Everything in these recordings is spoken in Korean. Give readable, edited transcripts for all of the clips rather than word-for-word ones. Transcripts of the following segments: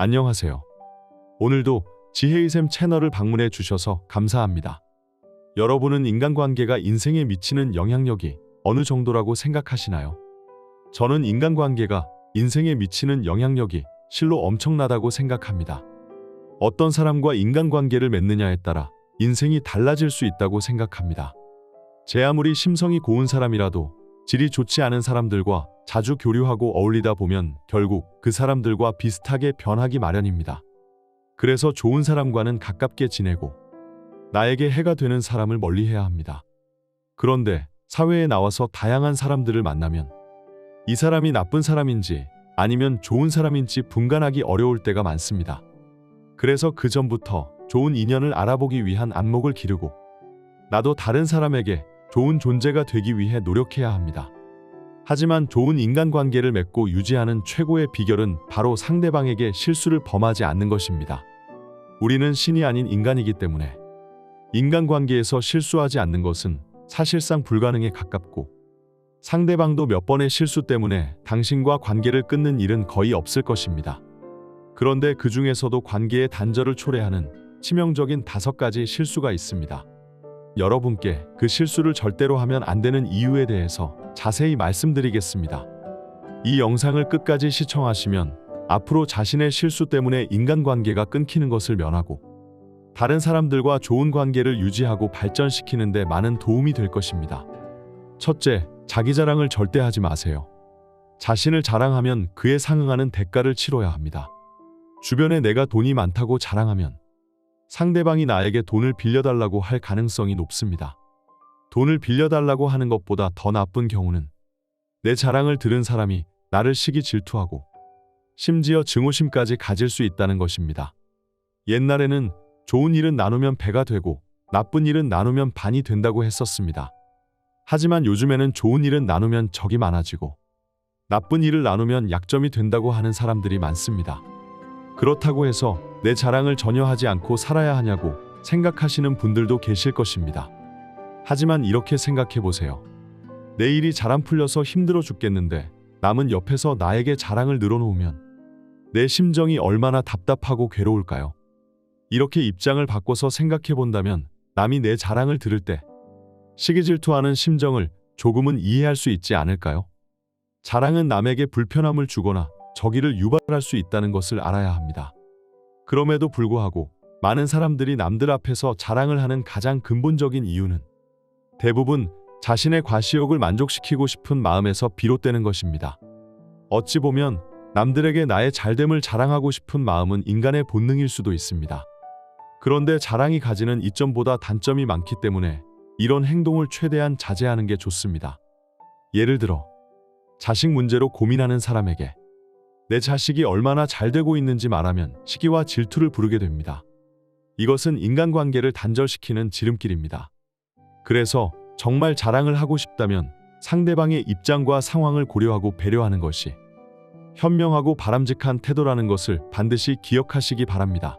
안녕하세요. 오늘도 지혜의 샘 채널을 방문해 주셔서 감사합니다. 여러분은 인간관계가 인생에 미치는 영향력이 어느 정도라고 생각하시나요? 저는 인간관계가 인생에 미치는 영향력이 실로 엄청나다고 생각합니다. 어떤 사람과 인간관계를 맺느냐에 따라 인생이 달라질 수 있다고 생각합니다. 제 아무리 심성이 고운 사람이라도 질이 좋지 않은 사람들과 자주 교류하고 어울리다 보면 결국 그 사람들과 비슷하게 변하기 마련입니다. 그래서 좋은 사람과는 가깝게 지내고 나에게 해가 되는 사람을 멀리해야 합니다. 그런데 사회에 나와서 다양한 사람들을 만나면 이 사람이 나쁜 사람인지 아니면 좋은 사람인지 분간하기 어려울 때가 많습니다. 그래서 그 전부터 좋은 인연을 알아보기 위한 안목을 기르고 나도 다른 사람에게 좋은 존재가 되기 위해 노력해야 합니다. 하지만 좋은 인간관계를 맺고 유지하는 최고의 비결은 바로 상대방에게 실수를 범하지 않는 것입니다. 우리는 신이 아닌 인간이기 때문에 인간관계에서 실수하지 않는 것은 사실상 불가능에 가깝고 상대방도 몇 번의 실수 때문에 당신과 관계를 끊는 일은 거의 없을 것입니다. 그런데 그 중에서도 관계의 단절을 초래하는 치명적인 5가지 실수가 있습니다. 여러분께 그 실수를 절대로 하면 안 되는 이유에 대해서 자세히 말씀드리겠습니다. 이 영상을 끝까지 시청하시면 앞으로 자신의 실수 때문에 인간관계가 끊기는 것을 면하고 다른 사람들과 좋은 관계를 유지하고 발전시키는 데 많은 도움이 될 것입니다. 첫째, 자기 자랑을 절대 하지 마세요. 자신을 자랑하면 그에 상응하는 대가를 치러야 합니다. 주변에 내가 돈이 많다고 자랑하면 상대방이 나에게 돈을 빌려달라고 할 가능성이 높습니다. 돈을 빌려달라고 하는 것보다 더 나쁜 경우는 내 자랑을 들은 사람이 나를 시기 질투하고 심지어 증오심까지 가질 수 있다는 것입니다. 옛날에는 좋은 일은 나누면 배가 되고 나쁜 일은 나누면 반이 된다고 했었습니다. 하지만 요즘에는 좋은 일은 나누면 적이 많아지고 나쁜 일을 나누면 약점이 된다고 하는 사람들이 많습니다. 그렇다고 해서 내 자랑을 전혀 하지 않고 살아야 하냐고 생각하시는 분들도 계실 것입니다. 하지만 이렇게 생각해 보세요. 내 일이 잘 안 풀려서 힘들어 죽겠는데 남은 옆에서 나에게 자랑을 늘어놓으면 내 심정이 얼마나 답답하고 괴로울까요? 이렇게 입장을 바꿔서 생각해 본다면 남이 내 자랑을 들을 때 시기질투하는 심정을 조금은 이해할 수 있지 않을까요? 자랑은 남에게 불편함을 주거나 적의를 유발할 수 있다는 것을 알아야 합니다. 그럼에도 불구하고 많은 사람들이 남들 앞에서 자랑을 하는 가장 근본적인 이유는 대부분 자신의 과시욕을 만족시키고 싶은 마음에서 비롯되는 것입니다. 어찌 보면 남들에게 나의 잘됨을 자랑하고 싶은 마음은 인간의 본능일 수도 있습니다. 그런데 자랑이 가지는 이점보다 단점이 많기 때문에 이런 행동을 최대한 자제하는 게 좋습니다. 예를 들어 자식 문제로 고민하는 사람에게 내 자식이 얼마나 잘 되고 있는지 말하면 시기와 질투를 부르게 됩니다. 이것은 인간관계를 단절시키는 지름길입니다. 그래서 정말 자랑을 하고 싶다면 상대방의 입장과 상황을 고려하고 배려하는 것이 현명하고 바람직한 태도라는 것을 반드시 기억하시기 바랍니다.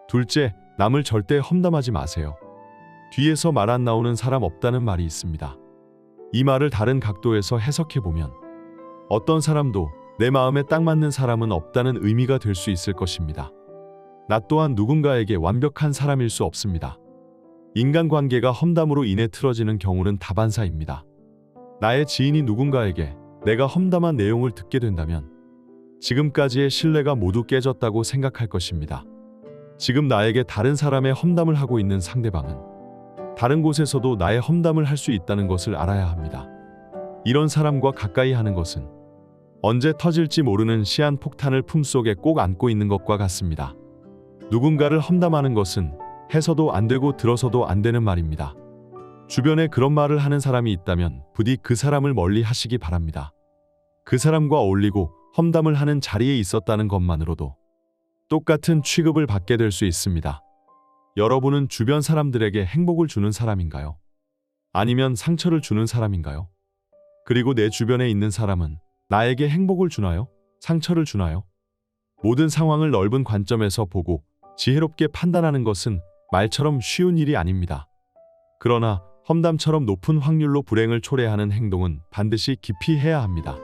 둘째, 남을 절대 험담하지 마세요. 뒤에서 말 안 나오는 사람 없다는 말이 있습니다. 이 말을 다른 각도에서 해석해보면 어떤 사람도 내 마음에 딱 맞는 사람은 없다는 의미가 될 수 있을 것입니다. 나 또한 누군가에게 완벽한 사람일 수 없습니다. 인간관계가 험담으로 인해 틀어지는 경우는 다반사입니다. 나의 지인이 누군가에게 내가 험담한 내용을 듣게 된다면 지금까지의 신뢰가 모두 깨졌다고 생각할 것입니다. 지금 나에게 다른 사람의 험담을 하고 있는 상대방은 다른 곳에서도 나의 험담을 할 수 있다는 것을 알아야 합니다. 이런 사람과 가까이 하는 것은 언제 터질지 모르는 시한폭탄을 품속에 꼭 안고 있는 것과 같습니다. 누군가를 험담하는 것은 해서도 안 되고 들어서도 안 되는 말입니다. 주변에 그런 말을 하는 사람이 있다면 부디 그 사람을 멀리 하시기 바랍니다. 그 사람과 어울리고 험담을 하는 자리에 있었다는 것만으로도 똑같은 취급을 받게 될 수 있습니다. 여러분은 주변 사람들에게 행복을 주는 사람인가요? 아니면 상처를 주는 사람인가요? 그리고 내 주변에 있는 사람은 나에게 행복을 주나요? 상처를 주나요? 모든 상황을 넓은 관점에서 보고 지혜롭게 판단하는 것은 말처럼 쉬운 일이 아닙니다. 그러나 험담처럼 높은 확률로 불행을 초래하는 행동은 반드시 기피 해야 합니다.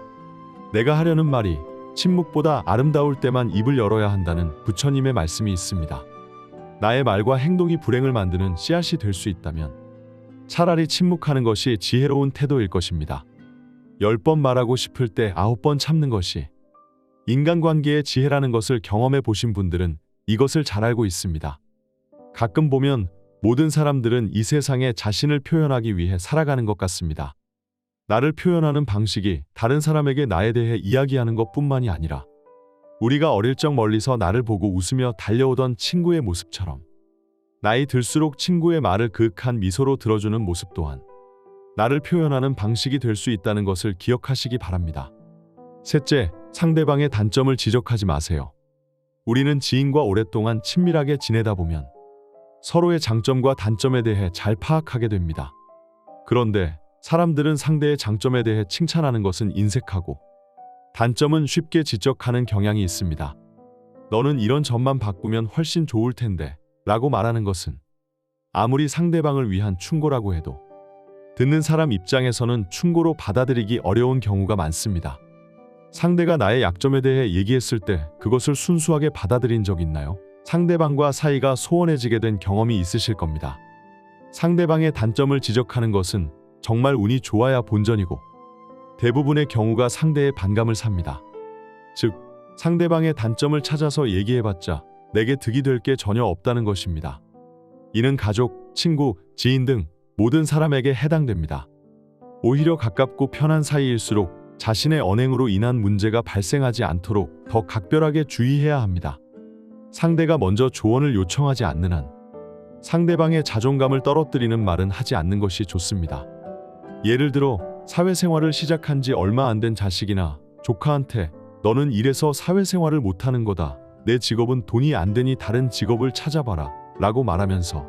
내가 하려는 말이 침묵보다 아름다울 때만 입을 열어야 한다는 부처님의 말씀이 있습니다. 나의 말과 행동이 불행을 만드는 씨앗이 될 수 있다면 차라리 침묵하는 것이 지혜로운 태도일 것입니다. 10번 말하고 싶을 때 9번 참는 것이 인간관계의 지혜라는 것을 경험해 보신 분들은 이것을 잘 알고 있습니다. 가끔 보면 모든 사람들은 이 세상에 자신을 표현하기 위해 살아가는 것 같습니다. 나를 표현하는 방식이 다른 사람에게 나에 대해 이야기하는 것뿐만이 아니라 우리가 어릴 적 멀리서 나를 보고 웃으며 달려오던 친구의 모습처럼 나이 들수록 친구의 말을 그윽한 미소로 들어주는 모습 또한 나를 표현하는 방식이 될 수 있다는 것을 기억하시기 바랍니다. 셋째, 상대방의 단점을 지적하지 마세요. 우리는 지인과 오랫동안 친밀하게 지내다 보면 서로의 장점과 단점에 대해 잘 파악하게 됩니다. 그런데 사람들은 상대의 장점에 대해 칭찬하는 것은 인색하고 단점은 쉽게 지적하는 경향이 있습니다. 너는 이런 점만 바꾸면 훨씬 좋을 텐데 라고 말하는 것은 아무리 상대방을 위한 충고라고 해도 듣는 사람 입장에서는 충고로 받아들이기 어려운 경우가 많습니다. 상대가 나의 약점에 대해 얘기했을 때 그것을 순수하게 받아들인 적 있나요? 상대방과 사이가 소원해지게 된 경험이 있으실 겁니다. 상대방의 단점을 지적하는 것은 정말 운이 좋아야 본전이고 대부분의 경우가 상대의 반감을 삽니다. 즉, 상대방의 단점을 찾아서 얘기해봤자 내게 득이 될 게 전혀 없다는 것입니다. 이는 가족, 친구, 지인 등 모든 사람에게 해당됩니다. 오히려 가깝고 편한 사이일수록 자신의 언행으로 인한 문제가 발생하지 않도록 더 각별하게 주의해야 합니다. 상대가 먼저 조언을 요청하지 않는 한 상대방의 자존감을 떨어뜨리는 말은 하지 않는 것이 좋습니다. 예를 들어 사회생활을 시작한 지 얼마 안 된 자식이나 조카한테 너는 이래서 사회생활을 못하는 거다. 내 직업은 돈이 안 되니 다른 직업을 찾아봐라 라고 말하면서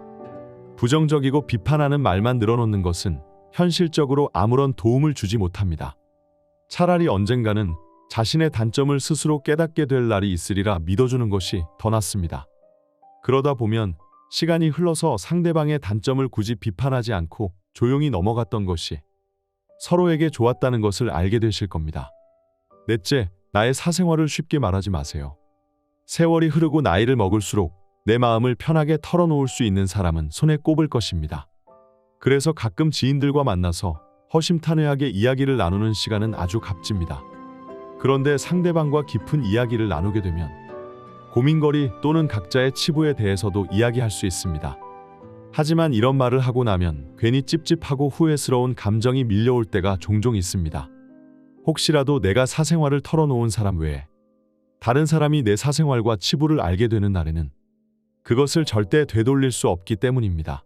부정적이고 비판하는 말만 늘어놓는 것은 현실적으로 아무런 도움을 주지 못합니다. 차라리 언젠가는 자신의 단점을 스스로 깨닫게 될 날이 있으리라 믿어주는 것이 더 낫습니다. 그러다 보면 시간이 흘러서 상대방의 단점을 굳이 비판하지 않고 조용히 넘어갔던 것이 서로에게 좋았다는 것을 알게 되실 겁니다. 넷째, 나의 사생활을 쉽게 말하지 마세요. 세월이 흐르고 나이를 먹을수록 내 마음을 편하게 털어놓을 수 있는 사람은 손에 꼽을 것입니다. 그래서 가끔 지인들과 만나서 허심탄회하게 이야기를 나누는 시간은 아주 값집니다. 그런데 상대방과 깊은 이야기를 나누게 되면 고민거리 또는 각자의 치부에 대해서도 이야기할 수 있습니다. 하지만 이런 말을 하고 나면 괜히 찝찝하고 후회스러운 감정이 밀려올 때가 종종 있습니다. 혹시라도 내가 사생활을 털어놓은 사람 외에 다른 사람이 내 사생활과 치부를 알게 되는 날에는 그것을 절대 되돌릴 수 없기 때문입니다.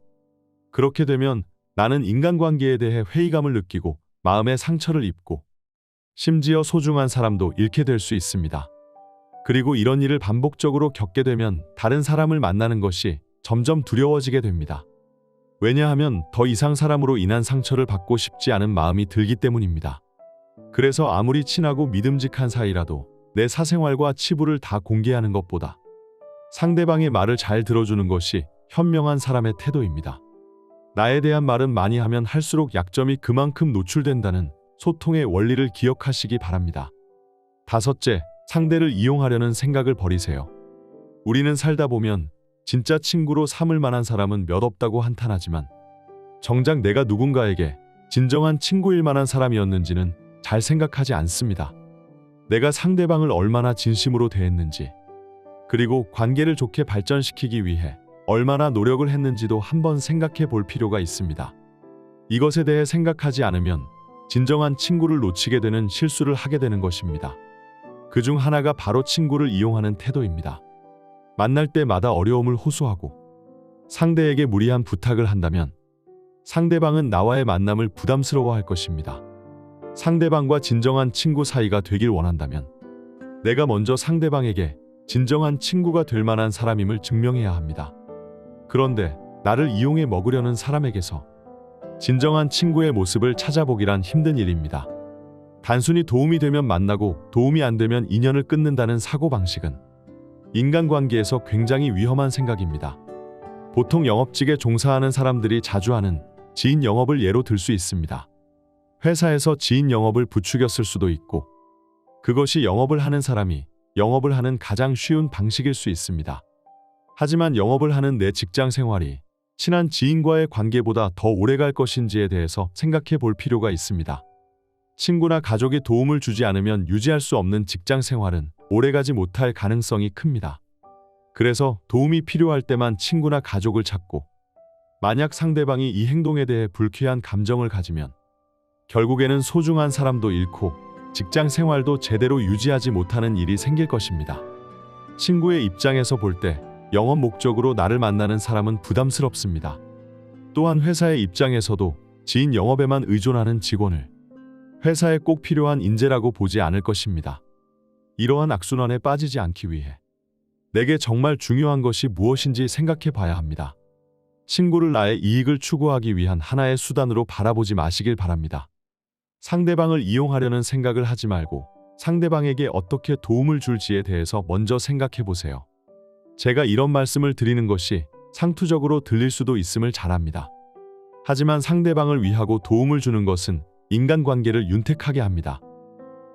그렇게 되면 나는 인간관계에 대해 회의감을 느끼고 마음의 상처를 입고 심지어 소중한 사람도 잃게 될 수 있습니다. 그리고 이런 일을 반복적으로 겪게 되면 다른 사람을 만나는 것이 점점 두려워지게 됩니다. 왜냐하면 더 이상 사람으로 인한 상처를 받고 싶지 않은 마음이 들기 때문입니다. 그래서 아무리 친하고 믿음직한 사이라도 내 사생활과 치부를 다 공개하는 것보다 상대방의 말을 잘 들어주는 것이 현명한 사람의 태도입니다. 나에 대한 말은 많이 하면 할수록 약점이 그만큼 노출된다는 소통의 원리를 기억하시기 바랍니다. 다섯째, 상대를 이용하려는 생각을 버리세요. 우리는 살다 보면 진짜 친구로 삼을 만한 사람은 몇 없다고 한탄하지만 정작 내가 누군가에게 진정한 친구일 만한 사람이었는지는 잘 생각하지 않습니다. 내가 상대방을 얼마나 진심으로 대했는지, 그리고 관계를 좋게 발전시키기 위해 얼마나 노력을 했는지도 한번 생각해 볼 필요가 있습니다. 이것에 대해 생각하지 않으면 진정한 친구를 놓치게 되는 실수를 하게 되는 것입니다. 그중 하나가 바로 친구를 이용하는 태도입니다. 만날 때마다 어려움을 호소하고 상대에게 무리한 부탁을 한다면 상대방은 나와의 만남을 부담스러워할 것입니다. 상대방과 진정한 친구 사이가 되길 원한다면 내가 먼저 상대방에게 진정한 친구가 될 만한 사람임을 증명해야 합니다. 그런데 나를 이용해 먹으려는 사람에게서 진정한 친구의 모습을 찾아보기란 힘든 일입니다. 단순히 도움이 되면 만나고 도움이 안 되면 인연을 끊는다는 사고방식은 인간관계에서 굉장히 위험한 생각입니다. 보통 영업직에 종사하는 사람들이 자주 하는 지인 영업을 예로 들 수 있습니다. 회사에서 지인 영업을 부추겼을 수도 있고 그것이 영업을 하는 사람이 영업을 하는 가장 쉬운 방식일 수 있습니다. 하지만 영업을 하는 내 직장 생활이 친한 지인과의 관계보다 더 오래갈 것인지에 대해서 생각해 볼 필요가 있습니다. 친구나 가족이 도움을 주지 않으면 유지할 수 없는 직장 생활은 오래가지 못할 가능성이 큽니다. 그래서 도움이 필요할 때만 친구나 가족을 찾고, 만약 상대방이 이 행동에 대해 불쾌한 감정을 가지면 결국에는 소중한 사람도 잃고 직장 생활도 제대로 유지하지 못하는 일이 생길 것입니다. 친구의 입장에서 볼 때 영업 목적으로 나를 만나는 사람은 부담스럽습니다. 또한 회사의 입장에서도 지인 영업에만 의존하는 직원을 회사에 꼭 필요한 인재라고 보지 않을 것입니다. 이러한 악순환에 빠지지 않기 위해 내게 정말 중요한 것이 무엇인지 생각해 봐야 합니다. 친구를 나의 이익을 추구하기 위한 하나의 수단으로 바라보지 마시길 바랍니다. 상대방을 이용하려는 생각을 하지 말고 상대방에게 어떻게 도움을 줄지에 대해서 먼저 생각해 보세요. 제가 이런 말씀을 드리는 것이 상투적으로 들릴 수도 있음을 잘 압니다. 하지만 상대방을 위하고 도움을 주는 것은 인간관계를 윤택하게 합니다.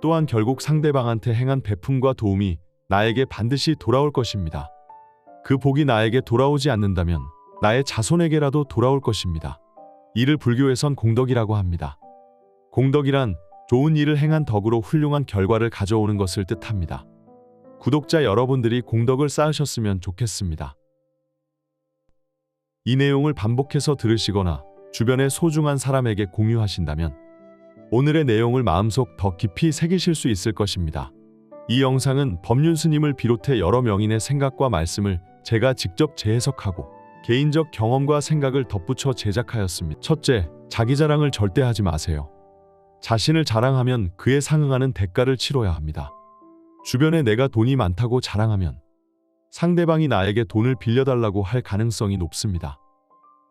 또한 결국 상대방한테 행한 베품과 도움이 나에게 반드시 돌아올 것입니다. 그 복이 나에게 돌아오지 않는다면 나의 자손에게라도 돌아올 것입니다. 이를 불교에선 공덕이라고 합니다. 공덕이란 좋은 일을 행한 덕으로 훌륭한 결과를 가져오는 것을 뜻합니다. 구독자 여러분들이 공덕을 쌓으셨으면 좋겠습니다. 이 내용을 반복해서 들으시거나 주변의 소중한 사람에게 공유하신다면 오늘의 내용을 마음속 더 깊이 새기실 수 있을 것입니다. 이 영상은 법륜 스님을 비롯해 여러 명인의 생각과 말씀을 제가 직접 재해석하고 개인적 경험과 생각을 덧붙여 제작하였습니다. 첫째, 자기 자랑을 절대 하지 마세요. 자신을 자랑하면 그에 상응하는 대가를 치러야 합니다. 주변에 내가 돈이 많다고 자랑하면 상대방이 나에게 돈을 빌려달라고 할 가능성이 높습니다.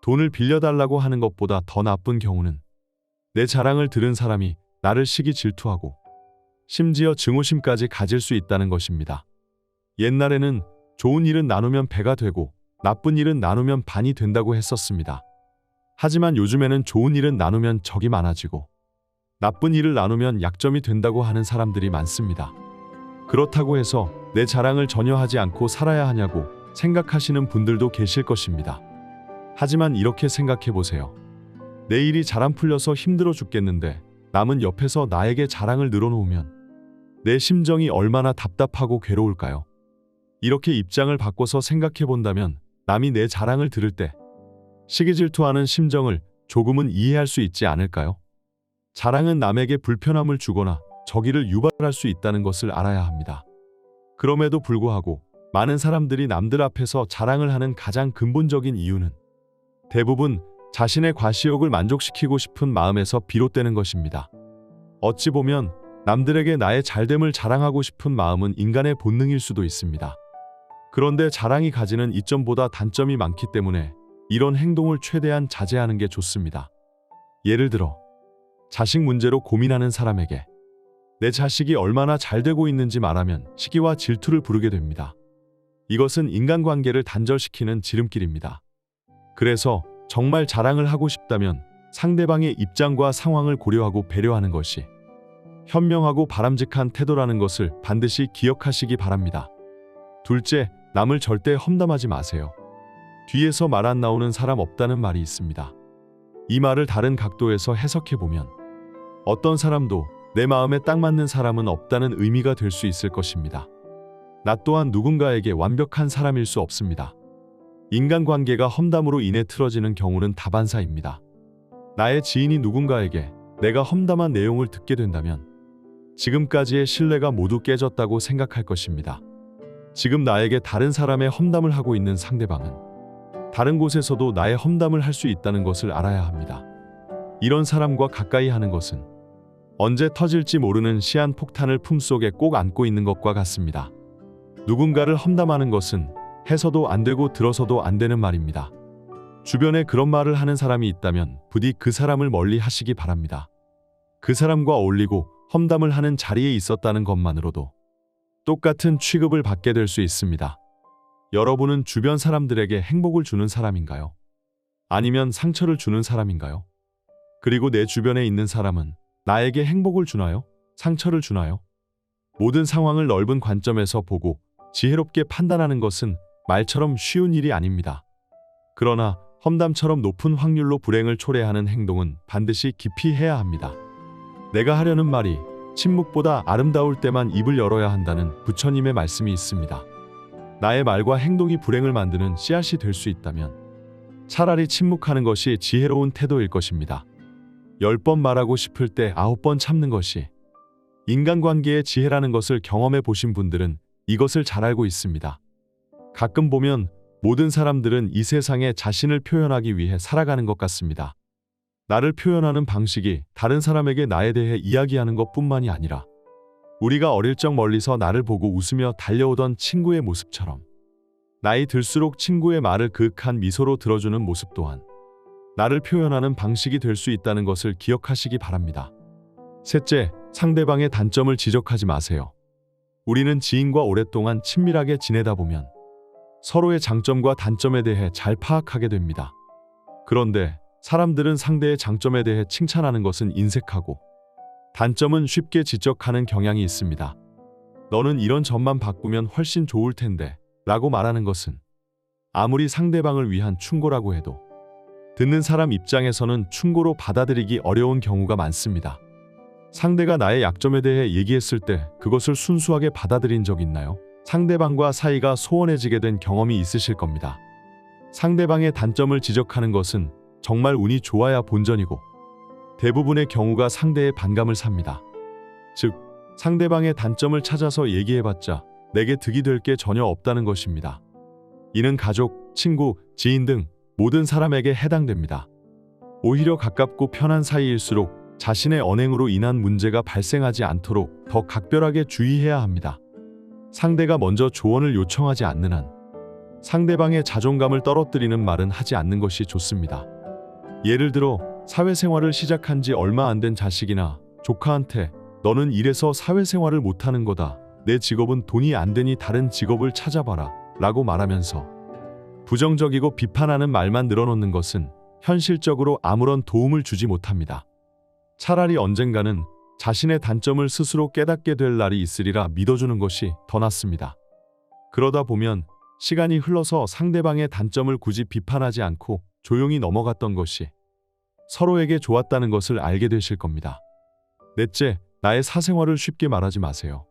돈을 빌려달라고 하는 것보다 더 나쁜 경우는 내 자랑을 들은 사람이 나를 시기 질투하고 심지어 증오심까지 가질 수 있다는 것입니다. 옛날에는 좋은 일은 나누면 배가 되고 나쁜 일은 나누면 반이 된다고 했었습니다. 하지만 요즘에는 좋은 일은 나누면 적이 많아지고 나쁜 일을 나누면 약점이 된다고 하는 사람들이 많습니다. 그렇다고 해서 내 자랑을 전혀 하지 않고 살아야 하냐고 생각하시는 분들도 계실 것입니다. 하지만 이렇게 생각해 보세요. 내 일이 잘 안 풀려서 힘들어 죽겠는데 남은 옆에서 나에게 자랑을 늘어놓으면 내 심정이 얼마나 답답하고 괴로울까요? 이렇게 입장을 바꿔서 생각해 본다면 남이 내 자랑을 들을 때 시기질투하는 심정을 조금은 이해할 수 있지 않을까요? 자랑은 남에게 불편함을 주거나 적의를 유발할 수 있다는 것을 알아야 합니다. 그럼에도 불구하고 많은 사람들이 남들 앞에서 자랑을 하는 가장 근본적인 이유는 대부분 자신의 과시욕을 만족시키고 싶은 마음에서 비롯되는 것입니다. 어찌 보면 남들에게 나의 잘됨을 자랑하고 싶은 마음은 인간의 본능일 수도 있습니다. 그런데 자랑이 가지는 이점보다 단점이 많기 때문에 이런 행동을 최대한 자제하는 게 좋습니다. 예를 들어 자식 문제로 고민하는 사람에게 내 자식이 얼마나 잘 되고 있는지 말하면 시기와 질투를 부르게 됩니다. 이것은 인간관계를 단절시키는 지름길입니다. 그래서 정말 자랑을 하고 싶다면 상대방의 입장과 상황을 고려하고 배려하는 것이 현명하고 바람직한 태도라는 것을 반드시 기억하시기 바랍니다. 둘째, 남을 절대 험담하지 마세요. 뒤에서 말 안 나오는 사람 없다는 말이 있습니다. 이 말을 다른 각도에서 해석해보면 어떤 사람도 내 마음에 딱 맞는 사람은 없다는 의미가 될 수 있을 것입니다. 나 또한 누군가에게 완벽한 사람일 수 없습니다. 인간관계가 험담으로 인해 틀어지는 경우는 다반사입니다. 나의 지인이 누군가에게 내가 험담한 내용을 듣게 된다면 지금까지의 신뢰가 모두 깨졌다고 생각할 것입니다. 지금 나에게 다른 사람의 험담을 하고 있는 상대방은 다른 곳에서도 나의 험담을 할 수 있다는 것을 알아야 합니다. 이런 사람과 가까이 하는 것은 언제 터질지 모르는 시한폭탄을 품속에 꼭 안고 있는 것과 같습니다. 누군가를 험담하는 것은 해서도 안 되고 들어서도 안 되는 말입니다. 주변에 그런 말을 하는 사람이 있다면 부디 그 사람을 멀리 하시기 바랍니다. 그 사람과 어울리고 험담을 하는 자리에 있었다는 것만으로도 똑같은 취급을 받게 될 수 있습니다. 여러분은 주변 사람들에게 행복을 주는 사람인가요? 아니면 상처를 주는 사람인가요? 그리고 내 주변에 있는 사람은 나에게 행복을 주나요? 상처를 주나요? 모든 상황을 넓은 관점에서 보고 지혜롭게 판단하는 것은 말처럼 쉬운 일이 아닙니다. 그러나 험담처럼 높은 확률로 불행을 초래하는 행동은 반드시 깊이 해야 합니다. 내가 하려는 말이 침묵보다 아름다울 때만 입을 열어야 한다는 부처님의 말씀이 있습니다. 나의 말과 행동이 불행을 만드는 씨앗이 될 수 있다면 차라리 침묵하는 것이 지혜로운 태도일 것입니다. 10번 말하고 싶을 때 9번 참는 것이 인간관계의 지혜라는 것을 경험해 보신 분들은 이것을 잘 알고 있습니다. 가끔 보면 모든 사람들은 이 세상에 자신을 표현하기 위해 살아가는 것 같습니다. 나를 표현하는 방식이 다른 사람에게 나에 대해 이야기하는 것뿐만이 아니라 우리가 어릴 적 멀리서 나를 보고 웃으며 달려오던 친구의 모습처럼 나이 들수록 친구의 말을 그윽한 미소로 들어주는 모습 또한 나를 표현하는 방식이 될 수 있다는 것을 기억하시기 바랍니다. 셋째, 상대방의 단점을 지적하지 마세요. 우리는 지인과 오랫동안 친밀하게 지내다 보면 서로의 장점과 단점에 대해 잘 파악하게 됩니다. 그런데 사람들은 상대의 장점에 대해 칭찬하는 것은 인색하고 단점은 쉽게 지적하는 경향이 있습니다. 너는 이런 점만 바꾸면 훨씬 좋을 텐데 라고 말하는 것은 아무리 상대방을 위한 충고라고 해도 듣는 사람 입장에서는 충고로 받아들이기 어려운 경우가 많습니다. 상대가 나의 약점에 대해 얘기했을 때 그것을 순수하게 받아들인 적 있나요? 상대방과 사이가 소원해지게 된 경험이 있으실 겁니다. 상대방의 단점을 지적하는 것은 정말 운이 좋아야 본전이고 대부분의 경우가 상대의 반감을 삽니다. 즉, 상대방의 단점을 찾아서 얘기해봤자 내게 득이 될 게 전혀 없다는 것입니다. 이는 가족, 친구, 지인 등 모든 사람에게 해당됩니다. 오히려 가깝고 편한 사이일수록 자신의 언행으로 인한 문제가 발생하지 않도록 더 각별하게 주의해야 합니다. 상대가 먼저 조언을 요청하지 않는 한 상대방의 자존감을 떨어뜨리는 말은 하지 않는 것이 좋습니다. 예를 들어 사회생활을 시작한 지 얼마 안 된 자식이나 조카한테 너는 이래서 사회생활을 못하는 거다. 내 직업은 돈이 안 되니 다른 직업을 찾아봐라 라고 말하면서 부정적이고 비판하는 말만 늘어놓는 것은 현실적으로 아무런 도움을 주지 못합니다. 차라리 언젠가는 자신의 단점을 스스로 깨닫게 될 날이 있으리라 믿어주는 것이 더 낫습니다. 그러다 보면 시간이 흘러서 상대방의 단점을 굳이 비판하지 않고 조용히 넘어갔던 것이 서로에게 좋았다는 것을 알게 되실 겁니다. 넷째, 나의 사생활을 쉽게 말하지 마세요.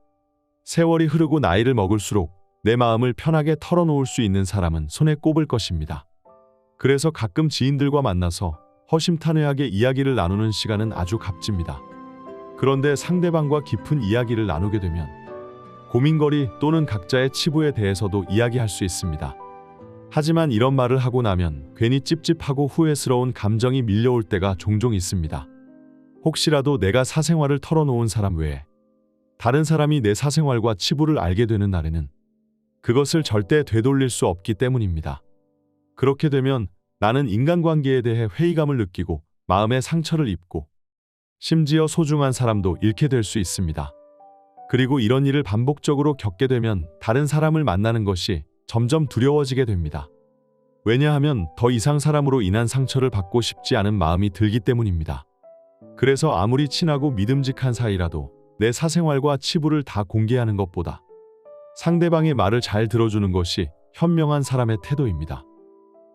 세월이 흐르고 나이를 먹을수록 내 마음을 편하게 털어놓을 수 있는 사람은 손에 꼽을 것입니다. 그래서 가끔 지인들과 만나서 허심탄회하게 이야기를 나누는 시간은 아주 값집니다. 그런데 상대방과 깊은 이야기를 나누게 되면 고민거리 또는 각자의 치부에 대해서도 이야기할 수 있습니다. 하지만 이런 말을 하고 나면 괜히 찝찝하고 후회스러운 감정이 밀려올 때가 종종 있습니다. 혹시라도 내가 사생활을 털어놓은 사람 외에 다른 사람이 내 사생활과 치부를 알게 되는 날에는 그것을 절대 되돌릴 수 없기 때문입니다. 그렇게 되면 나는 인간관계에 대해 회의감을 느끼고 마음의 상처를 입고 심지어 소중한 사람도 잃게 될 수 있습니다. 그리고 이런 일을 반복적으로 겪게 되면 다른 사람을 만나는 것이 점점 두려워지게 됩니다. 왜냐하면 더 이상 사람으로 인한 상처를 받고 싶지 않은 마음이 들기 때문입니다. 그래서 아무리 친하고 믿음직한 사이라도 내 사생활과 치부를 다 공개하는 것보다 상대방의 말을 잘 들어주는 것이 현명한 사람의 태도입니다.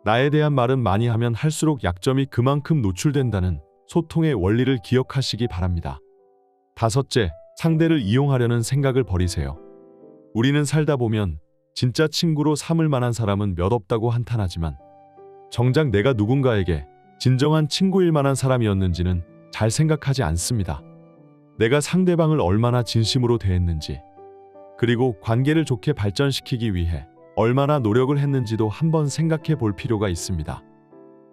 나에 대한 말은 많이 하면 할수록 약점이 그만큼 노출된다는 소통의 원리를 기억하시기 바랍니다. 다섯째, 상대를 이용하려는 생각을 버리세요. 우리는 살다 보면 진짜 친구로 삼을 만한 사람은 몇 없다고 한탄하지만 정작 내가 누군가에게 진정한 친구일 만한 사람이었는지는 잘 생각하지 않습니다. 내가 상대방을 얼마나 진심으로 대했는지, 그리고 관계를 좋게 발전시키기 위해 얼마나 노력을 했는지도 한번 생각해 볼 필요가 있습니다.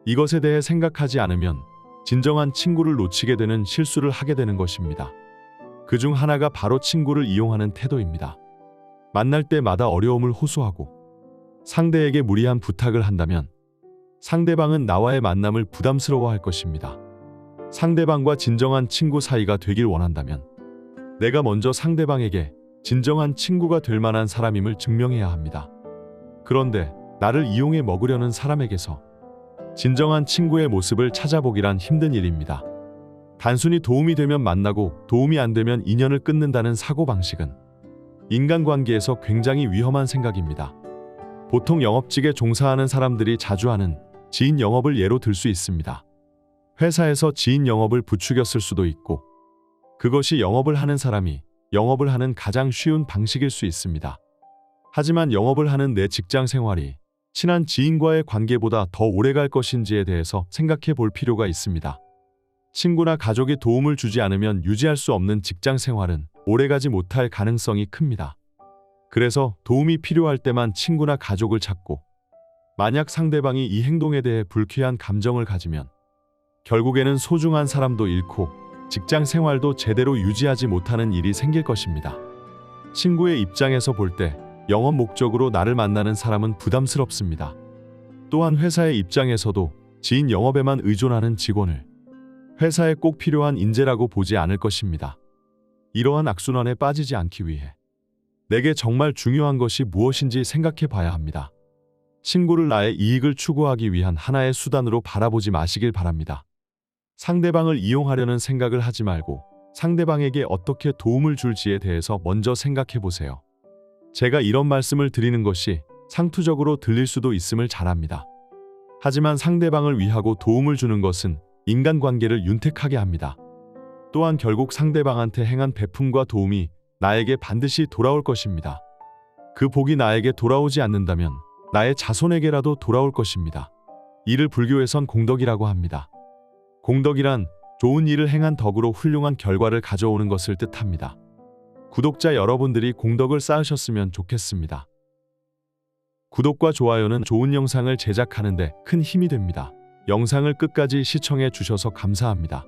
이것에 대해 생각하지 않으면 진정한 친구를 놓치게 되는 실수를 하게 되는 것입니다. 그중 하나가 바로 친구를 이용하는 태도입니다. 만날 때마다 어려움을 호소하고 상대에게 무리한 부탁을 한다면 상대방은 나와의 만남을 부담스러워할 것입니다. 상대방과 진정한 친구 사이가 되길 원한다면 내가 먼저 상대방에게 진정한 친구가 될 만한 사람임을 증명해야 합니다. 그런데 나를 이용해 먹으려는 사람에게서 진정한 친구의 모습을 찾아보기란 힘든 일입니다. 단순히 도움이 되면 만나고 도움이 안 되면 인연을 끊는다는 사고방식은 인간관계에서 굉장히 위험한 생각입니다. 보통 영업직에 종사하는 사람들이 자주 하는 지인 영업을 예로 들 수 있습니다. 회사에서 지인 영업을 부추겼을 수도 있고 그것이 영업을 하는 사람이 영업을 하는 가장 쉬운 방식일 수 있습니다. 하지만 영업을 하는 내 직장 생활이 친한 지인과의 관계보다 더 오래갈 것인지에 대해서 생각해 볼 필요가 있습니다. 친구나 가족이 도움을 주지 않으면 유지할 수 없는 직장 생활은 오래가지 못할 가능성이 큽니다. 그래서 도움이 필요할 때만 친구나 가족을 찾고 만약 상대방이 이 행동에 대해 불쾌한 감정을 가지면 결국에는 소중한 사람도 잃고 직장 생활도 제대로 유지하지 못하는 일이 생길 것입니다. 친구의 입장에서 볼 때 영업 목적으로 나를 만나는 사람은 부담스럽습니다. 또한 회사의 입장에서도 지인 영업에만 의존하는 직원을 회사에 꼭 필요한 인재라고 보지 않을 것입니다. 이러한 악순환에 빠지지 않기 위해 내게 정말 중요한 것이 무엇인지 생각해 봐야 합니다. 친구를 나의 이익을 추구하기 위한 하나의 수단으로 바라보지 마시길 바랍니다. 상대방을 이용하려는 생각을 하지 말고 상대방에게 어떻게 도움을 줄지에 대해서 먼저 생각해 보세요. 제가 이런 말씀을 드리는 것이 상투적으로 들릴 수도 있음을 잘 압니다. 하지만 상대방을 위하고 도움을 주는 것은 인간관계를 윤택하게 합니다. 또한 결국 상대방한테 행한 베품과 도움이 나에게 반드시 돌아올 것입니다. 그 복이 나에게 돌아오지 않는다면 나의 자손에게라도 돌아올 것입니다. 이를 불교에선 공덕이라고 합니다. 공덕이란 좋은 일을 행한 덕으로 훌륭한 결과를 가져오는 것을 뜻합니다. 구독자 여러분들이 공덕을 쌓으셨으면 좋겠습니다. 구독과 좋아요는 좋은 영상을 제작하는 데 큰 힘이 됩니다. 영상을 끝까지 시청해 주셔서 감사합니다.